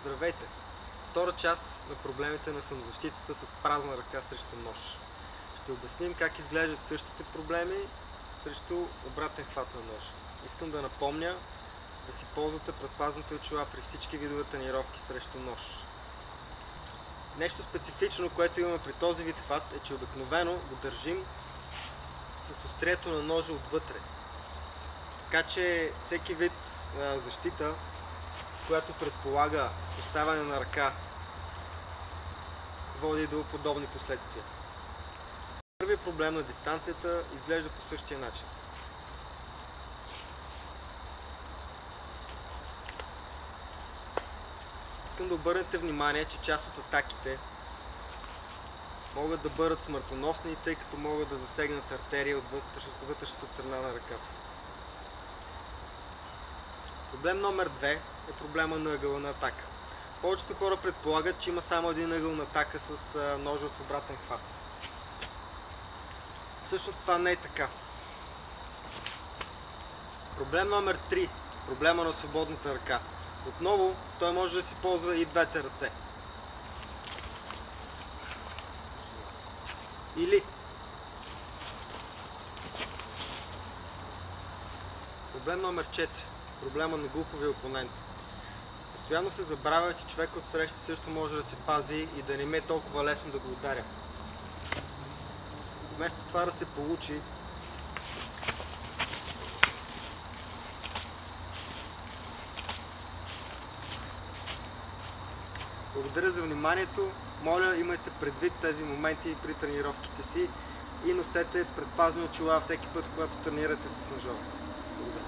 Здравейте! Втора част на проблемите на самозащитата с празна ръка срещу нож. Ще обясним как изглеждат същите проблеми срещу обратен хват на нож. Искам да напомня да си ползвате предпазните очила при всички видове тренировки срещу нож. Нещо специфично, което имаме при този вид хват, е, че обикновено го държим с острието на ножа отвътре. Така че всеки вид защита, която предполага поставяне на ръка, води до подобни последствия. Първият проблем на дистанцията изглежда по същия начин. Искам да обърнете внимание, че част от атаките могат да бъдат смъртоносни, тъй като могат да засегнат артерия от вътрешната страна на ръката. Проблем номер 2 е проблема на ъгъла на атака. Повечето хора предполагат, че има само един ъгъл на атака с ножа в обратен хват. Всъщност това не е така. Проблем номер 3, проблема на свободната ръка. Отново, той може да си ползва и двете ръце. Или проблем номер 4. Проблема на глуповия опонент. Постоянно се забравя, че човек от среща също може да се пази и да не ме е толкова лесно да го ударя. Вместо това да се получи, благодаря за вниманието. Моля, имайте предвид тези моменти при тренировките си и носете предпазни очила всеки път, когато тренирате с ножове.